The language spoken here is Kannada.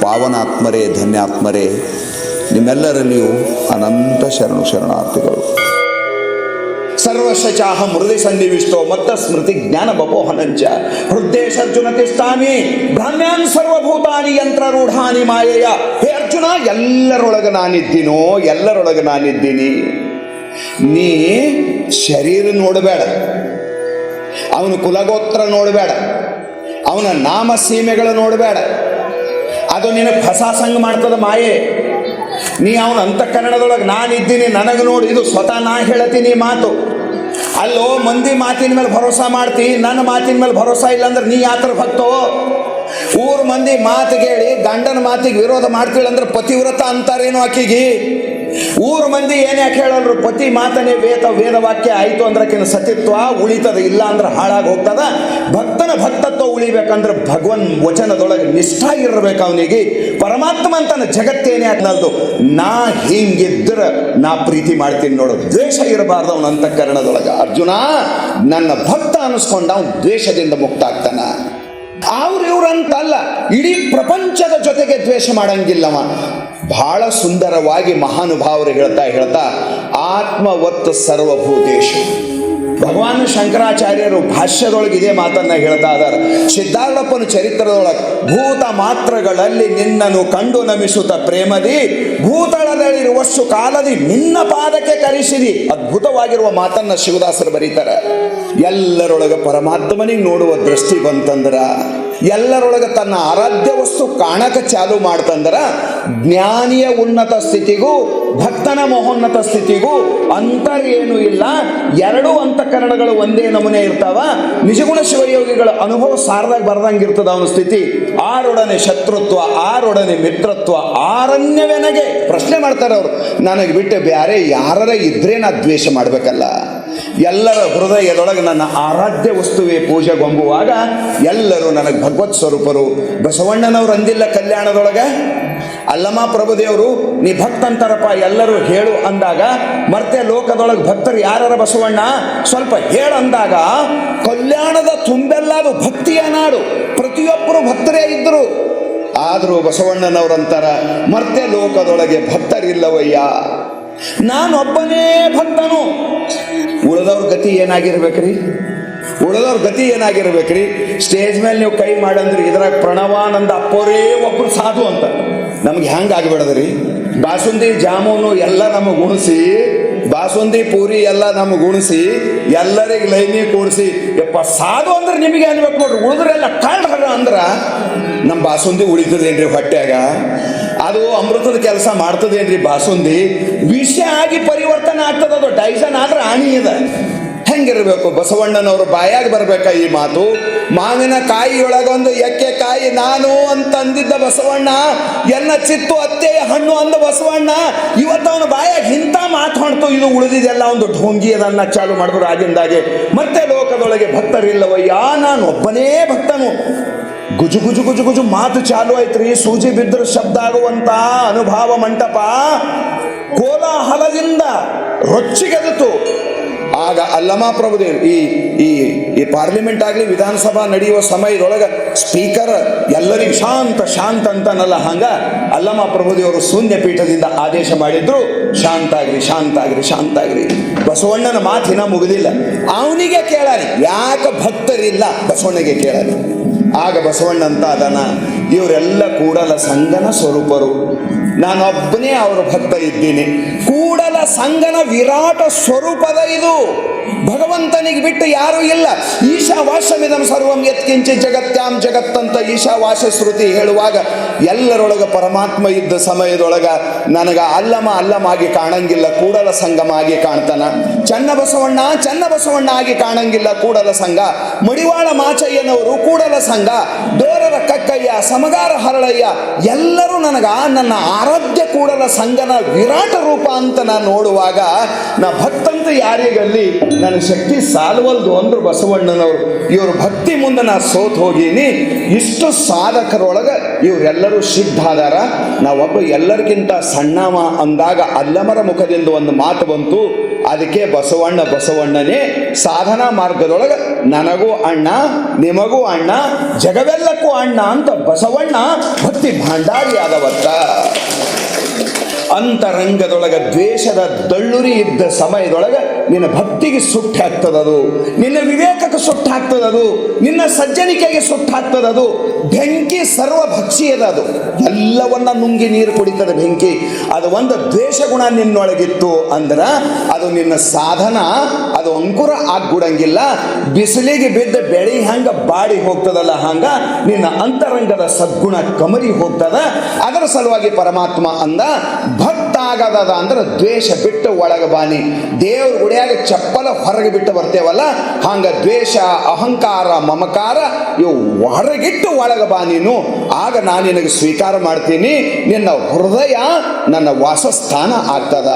ಪಾವನಾತ್ಮರೇ, ಧನ್ಯಾತ್ಮರೇ, ನಿಮ್ಮೆಲ್ಲರಲ್ಲಿಯೂ ಅನಂತ ಶರಣಾರ್ಥಿಗಳು. ಸರ್ವಶಚಾಹಂ ಹೃದಯ ಸನ್ನಿವಿಷ್ಟೋ ಮತ್ತ ಸ್ಮೃತಿ ಜ್ಞಾನ ಬಪೋಹನಂಚ ಹೃದ್ದೇಶರ್ಜುನ ತಿಷ್ಠಾಮಿ ಬ್ರಹ್ಮ್ಯಾನ್ ಸರ್ವಭೂತಾನಿ ಯಂತ್ರರೂಢಾನಿ ಮಾಯೆಯ. ಹೇ ಅರ್ಜುನ, ಎಲ್ಲರೊಳಗೆ ನಾನಿದ್ದೀನಿ. ನೀ ಶರೀರ ನೋಡಬೇಡ, ಅವನ ಕುಲಗೋತ್ರ ನೋಡಬೇಡ, ಅವನ ನಾಮ ಸೀಮೆಗಳು ನೋಡಬೇಡ. ಅದು ನಿನಗೆ ಫಸಾಸಂಗ ಮಾಡ್ತದ ಮಾಯೆ. ನೀ ಅವನ ಅಂತಃಕರಣದೊಳಗೆ ನಾನಿದ್ದೀನಿ, ನನಗೆ ನೋಡಿ, ಇದು ಸ್ವತಃ ನಾ ಹೇಳತೀನಿ ಮಾತು. ಅಲ್ಲೋ ಮಂದಿ ಮಾತಿನ ಮೇಲೆ ಭರೋಸಾ ಮಾಡ್ತಿ, ನನ್ನ ಮಾತಿನ ಮೇಲೆ ಭರೋಸಾ ಇಲ್ಲ ಅಂದ್ರೆ ನೀ ಯಾತ್ರ ಭಕ್ತೋ? ಊರ್ ಮಂದಿ ಮಾತಿಗೆ ಹೇಳಿ ಗಂಡನ ಮಾತಿಗೆ ವಿರೋಧ ಮಾಡ್ತೀಳ ಅಂದ್ರೆ ಪತಿವ್ರತ ಅಂತಾರೇನು ಆಕಿಗೆ? ಊರ್ ಮಂದಿ ಏನ್ ಯಾಕೆ ಹೇಳಲ್ರು? ಪತಿ ಮಾತನೇ ವೇದ ವಾಕ್ಯ ಆಯ್ತು ಅಂದ್ರೆ ಆಕಿನ ಸತಿತ್ವ ಉಳಿತದ, ಇಲ್ಲ ಅಂದ್ರೆ ಹಾಳಾಗಿ ಹೋಗ್ತದ. ಭಕ್ತನ ಭಕ್ತತ್ವ ಉಳಿಬೇಕಂದ್ರೆ ಭಗವನ್ ವಚನದೊಳಗೆ ನಿಷ್ಠಾ ಇರಬೇಕು ಅವನಿಗೆ. ಪರಮಾತ್ಮ ಅಂತಾನೆ ಜಗತ್ತೇನೆ ಅನ್ನಲ್ದು. ನಾ ಹಿಂಗಿದ್ರ ನಾ ಪ್ರೀತಿ ಮಾಡ್ತೀನಿ ನೋಡು, ದ್ವೇಷ ಇರಬಾರ್ದು ಅವನ ಅಂತಃಕರಣದೊಳಗೆ. ಅರ್ಜುನ, ನನ್ನ ಭಕ್ತ ಅನಿಸ್ಕೊಂಡ ಅವನು ದ್ವೇಷದಿಂದ ಮುಕ್ತ ಆಗ್ತಾನ. ಇವ್ರಂತ ಅಲ್ಲ, ಇಡೀ ಪ್ರಪಂಚದ ಜೊತೆಗೆ ದ್ವೇಷ ಮಾಡಂಗಿಲ್ಲವ. ಬಹಳ ಸುಂದರವಾಗಿ ಮಹಾನುಭಾವರು ಹೇಳ್ತಾ ಆತ್ಮವತ್ ಸರ್ವಭೂತೇಶು. ಭಗವಾನ್ ಶಂಕರಾಚಾರ್ಯರು ಭಾಷ್ಯದೊಳಗೆ ಇದೇ ಮಾತನ್ನ ಹೇಳ್ತಾ ಇದ್ದಾರೆ. ಸಿದ್ಧಾರ್ಥಪ್ಪನ ಚರಿತ್ರದೊಳಗೆ ಭೂತ ಮಾತ್ರಗಳಲ್ಲಿ ನಿನ್ನನ್ನು ಕಂಡು ನಮಿಸುತ್ತ ಪ್ರೇಮದಿ ಭೂತಳದಲ್ಲಿರುವಷ್ಟು ಕಾಲದಿ ನಿನ್ನ ಪಾದಕ್ಕೆ ಕರೆಸಿದಿ. ಅದ್ಭುತವಾಗಿರುವ ಮಾತನ್ನ ಶಿವದಾಸರು ಬರೀತಾರೆ. ಎಲ್ಲರೊಳಗೆ ಪರಮಾತ್ಮನಿಗೆ ನೋಡುವ ದೃಷ್ಟಿ ಬಂತಂದ್ರ, ಎಲ್ಲರೊಳಗೆ ತನ್ನ ಆರಾಧ್ಯ ವಸ್ತು ಕಾಣಕ ಚಾಲು ಮಾಡ್ತಂದ್ರ, ಜ್ಞಾನಿಯ ಉನ್ನತ ಸ್ಥಿತಿಗೂ ಭಕ್ತನ ಮಹೋನ್ನತ ಸ್ಥಿತಿಗೂ ಅಂತರ ಏನೂ ಇಲ್ಲ. ಎರಡೂ ಅಂತಃಕರಣಗಳು ಒಂದೇ ನಮೂನೆ ಇರ್ತಾವ. ನಿಜಗುಣ ಶಿವಯೋಗಿಗಳ ಅನುಭವ ಸಾರದಾಗ ಬರ್ದಂಗಿರ್ತದ ಅವನ ಸ್ಥಿತಿ. ಆರೊಡನೆ ಶತ್ರುತ್ವ, ಆರೊಡನೆ ಮಿತ್ರತ್ವ, ಆರಣ್ಯವೆನಗೆ. ಪ್ರಶ್ನೆ ಮಾಡ್ತಾರೆ ಅವರು, ನನಗೆ ಬಿಟ್ಟು ಬೇರೆ ಯಾರ ಇದ್ರೆ ನಾ ದ್ವೇಷ ಮಾಡ್ಬೇಕಲ್ಲ? ಎಲ್ಲರ ಹೃದಯದೊಳಗೆ ನನ್ನ ಆರಾಧ್ಯ ವಸ್ತುವೇ ಪೂಜೆಗೊಂಬುವಾಗ ಎಲ್ಲರೂ ನನಗೆ ಭಗವತ್ ಸ್ವರೂಪರು. ಬಸವಣ್ಣನವ್ರು ಅಂದಿಲ್ಲ ಕಲ್ಯಾಣದೊಳಗೆ, ಅಲ್ಲಮ ಪ್ರಭುದೇವರು ನೀ ಭಕ್ತಂತಾರಪ್ಪ ಎಲ್ಲರೂ ಹೇಳು ಅಂದಾಗ, ಮರ್ತೆ ಲೋಕದೊಳಗೆ ಭಕ್ತರು ಯಾರ ಬಸವಣ್ಣ ಸ್ವಲ್ಪ ಹೇಳಂದಾಗ, ಕಲ್ಯಾಣದ ತುಂಬೆಲ್ಲ ಅದು ಭಕ್ತಿಯ ನಾಡು, ಪ್ರತಿಯೊಬ್ಬರು ಭಕ್ತರೇ ಇದ್ದರು. ಆದರೂ ಬಸವಣ್ಣನವರಂತಾರ, ಮರ್ತೆ ಲೋಕದೊಳಗೆ ಭಕ್ತರಿಲ್ಲವಯ್ಯ, ನಾನೊಬ್ಬನೇ ಭಕ್ತನು. ಉಳಿದವ್ರ ಗತಿ ಏನಾಗಿರ್ಬೇಕ್ರಿ? ಸ್ಟೇಜ್ ಮೇಲೆ ನೀವು ಕೈ ಮಾಡಂದ್ರಿ, ಇದ್ರಾಗ ಪ್ರಣವಾನಂದ ಅಪ್ಪೋರೇ ಒಬ್ರು ಸಾಧು ಅಂತ. ನಮ್ಗೆ ಹೆಂಗೆ ಆಗಿಬಿಡದ್ರಿ? ಬಾಸುಂದಿ ಜಾಮೂನು ಎಲ್ಲ ನಮಗೆ ಉಣಿಸಿ, ಬಾಸುಂದಿ ಪೂರಿ ಎಲ್ಲ ನಮಗೆ ಉಣಿಸಿ, ಎಲ್ಲರಿಗೆ ಲೈನಿ ಕೂಡಿಸಿ, ಯಪ್ಪ ಸಾಧು ಅಂದ್ರೆ ನಿಮಗೆ ಅನ್ಬೇಕು ನೋಡ್ರಿ. ಉಳಿದ್ರೆಲ್ಲ ಕಳ್ಳ ಅಂದ್ರ ನಮ್ಮ ಬಾಸುಂದಿ ಉಳಿತದೇನ್ರಿ ಹೊಟ್ಯಾಗ? ಅದು ಅಮೃತದ ಕೆಲಸ ಮಾಡ್ತದೇನ್ರಿ ಬಾಸುಂದಿ? ವಿಷ ಆಗಿ ಪರಿವರ್ತನೆ ಆಗ್ತದ. ಅದು ಡೈಸನ್ ಆದ್ರೆ ಆಣಿ ಇದೆ. ಹೆಂಗಿರ್ಬೇಕು? ಬಸವಣ್ಣನವರು ಬಾಯಾಗಿ ಬರ್ಬೇಕ ಈ ಮಾತು. ಮಾವಿನ ಕಾಯಿಯೊಳಗೊಂದು ಎಕ್ಕೆ ಕಾಯಿ ನಾನು ಅಂತ ಅಂದಿದ್ದ ಬಸವಣ್ಣ, ಎನ್ನ ಚಿತ್ತು ಅತ್ತೆಯ ಹಣ್ಣು ಅಂದ ಬಸವಣ್ಣ. ಇವತ್ತು ಅವನ ಬಾಯಾಗಿ ಇಂಥ ಮಾತು ಹೊಣ್ತು. ಇದು ಉಳಿದಿದೆಲ್ಲ ಒಂದು ಢೋಂಗಿ ಅದನ್ನ ಚಾಲು ಮಾಡಿದ್ರು ಆಗಿಂದಾಗೆ. ಮತ್ತೆ ಲೋಕದೊಳಗೆ ಭಕ್ತರಿಲ್ಲವಯ್ಯ, ನಾನು ಒಬ್ಬನೇ ಭಕ್ತನು. ಗುಜು ಗುಜು ಗುಜು ಗುಜು ಮಾತು ಚಾಲು ಆಯ್ತ್ರಿ. ಸೂಜಿ ಬಿದ್ದರೂ ಶಬ್ದ ಆಗುವಂತ ಅನುಭವ ಮಂಟಪ ಕೋಲಾಹಲದಿಂದ ರೊಚ್ಚಿಗೆದಿತು. ಆಗ ಅಲ್ಲಮ ಪ್ರಭುದೇವ್ ಈ ಪಾರ್ಲಿಮೆಂಟ್ ಆಗಲಿ ವಿಧಾನಸಭಾ ನಡೆಯುವ ಸಮಯದೊಳಗೆ ಸ್ಪೀಕರ್ ಎಲ್ಲರಿಗೂ ಶಾಂತ ಅಂತನಲ್ಲ, ಹಂಗ ಅಲ್ಲಮ ಪ್ರಭುದೇವರು ಶೂನ್ಯ ಪೀಠದಿಂದ ಆದೇಶ ಮಾಡಿದ್ರು, ಶಾಂತಾಗ್ರಿ. ಬಸವಣ್ಣನ ಮಾತಿನ ಮುಗಿದಿಲ್ಲ. ಅವನಿಗೆ ಕೇಳಾರಿ, ಯಾಕೆ ಭಕ್ತರಿಲ್ಲ? ಬಸವಣ್ಣಗೆ ಕೇಳಾರಿ. ಆಗ ಬಸವಣ್ಣ ಅಂತ ಅದನ್ನ, ಇವರೆಲ್ಲ ಕೂಡಲ ಸಂಗನ ಸ್ವರೂಪರು, ನಾನೊಬ್ಬನೇ ಅವರ ಭಕ್ತ ಇದ್ದೀನಿ. ಕೂಡಲ ಸಂಗನ ವಿರಾಟ ಸ್ವರೂಪದ ಇದು. ಭಗವಂತನಿಗೆ ಬಿಟ್ಟು ಯಾರೂ ಇಲ್ಲ. ಈಶಾವಾಸ್ಯಮಿದಂ ಸರ್ವಂ ಯತ್ಕಿಂಚಿ ಜಗತ್ಯಾಂ ಜಗತ್ತಂತ ಈಶಾವಾಸ್ಯ ಶ್ರುತಿ ಹೇಳುವಾಗ ಎಲ್ಲರೊಳಗ ಪರಮಾತ್ಮ ಇದ್ದ ಸಮಯದೊಳಗ ನನಗ ಅಲ್ಲಮ ಆಗಿ ಕಾಣಂಗಿಲ್ಲ, ಕೂಡಲ ಸಂಗಮ ಆಗಿ ಕಾಣ್ತಾನ. ಚನ್ನ ಬಸವಣ್ಣ ಆಗಿ ಕಾಣಂಗಿಲ್ಲ, ಕೂಡಲ ಸಂಘ. ಮಡಿವಾಳ ಮಾಚಯ್ಯನವರು ಕೂಡಲ ಸಂಘ. ದೋರರ ಕಕ್ಕಯ್ಯ, ಸಮಗಾರ ಹರಳಯ್ಯ, ಎಲ್ಲರೂ ನನಗ ನನ್ನ ಆರಾಧ್ಯ ಕೂಡಲ ಸಂಘನ ವಿರಾಟ ರೂಪ ಅಂತ ನಾನು ನೋಡುವಾಗ, ನಾ ಭಕ್ತಂತ ಯಾರಿಗಲ್ಲಿ ನನ್ನ ಶಕ್ತಿ ಸಾಲವಲ್ದು ಅಂದ್ರು ಬಸವಣ್ಣನವರು. ಇವ್ರ ಭಕ್ತಿ ಮುಂದೆ ನಾ ಸೋತ್ ಹೋಗೀನಿ. ಇಷ್ಟು ಸಾಧಕರೊಳಗ ಇವರೆಲ್ಲರೂ ಸಿದ್ಧಾದಾರ. ನಾವೊಬ್ಬ ಎಲ್ಲರಿಗಿಂತ ಸಣ್ಣವ ಅಂದಾಗ ಅಲ್ಲಮರ ಮುಖದಿಂದ ಒಂದು ಮಾತು ಬಂತು, ಅದಕ್ಕೆ ಬಸವಣ್ಣನೇ ಸಾಧನಾ ಮಾರ್ಗದೊಳಗೆ ನನಗೂ ಅಣ್ಣ ನಿಮಗೂ ಅಣ್ಣ ಜಗವೆಲ್ಲಕ್ಕೂ ಅಣ್ಣ ಅಂತ ಬಸವಣ್ಣ ಭಕ್ತಿ ಭಂಡಾರಿ ಆದವತ್ತ. ಅಂತರಂಗದೊಳಗ ದ್ವೇಷದ ದಳ್ಳುರಿ ಇದ್ದ ಸಮಯದೊಳಗೆ ನಿನ್ನ ಭಕ್ತಿಗೆ ಸುಟ್ಟು ಹಾಕ್ತದದು, ನಿನ್ನ ವಿವೇಕಕ್ಕೆ ಸುಟ್ಟು ಹಾಕ್ತದದು, ನಿನ್ನ ಸಜ್ಜನಿಕೆಗೆ ಸುಟ್ಟು ಹಾಕ್ತದದು. ಬೆಂಕಿ ಸರ್ವಭಕ್ಷಿಯದ, ಅದು ಎಲ್ಲವನ್ನ ನುಂಗಿ ನೀರು ಕುಡಿತದ ಬೆಂಕಿ. ಅದು ಒಂದು ದ್ವೇಷ ಗುಣ ನಿನ್ನೊಳಗಿತ್ತು ಅಂದ್ರೆ ಅದು ನಿನ್ನ ಸಾಧನ ಅದು ಅಂಕುರ ಆಗ್ಬಿಡಂಗಿಲ್ಲ. ಬಿಸಿಲಿಗೆ ಬಿದ್ದ ಬೆಳಿ ಹಂಗ ಬಾಡಿ ಹೋಗ್ತದಲ್ಲ, ಹಂಗ ನಿನ್ನ ಅಂತರಂಗದ ಸದ್ಗುಣ ಕಮರಿ ಹೋಗ್ತದ. ಅದರ ಸಲುವಾಗಿ ಪರಮಾತ್ಮ ಅಂದ ಭಕ್ತ ಆಗದ ಅಂದ್ರೆ ದ್ವೇಷ ಬಿಟ್ಟು ಒಳಗೆ ಬಾನಿ. ದೇವ್ರ ಗುಡಿಯಾಗ ಚಪ್ಪಲ ಹೊರಗೆ ಬಿಟ್ಟು ಬರ್ತೇವಲ್ಲ, ಹಂಗ ದ್ವೇಷ ಅಹಂಕಾರ ಮಮಕಾರ ಇವು ಹೊರಗಿಟ್ಟು ಒಳಗೆ ಬಾ ನೀನು. ಆಗ ನಾನು ನಿನಗೆ ಸ್ವೀಕಾರ ಮಾಡ್ತೀನಿ, ನಿನ್ನ ಹೃದಯ ನನ್ನ ವಾಸಸ್ಥಾನ ಆಗ್ತದ.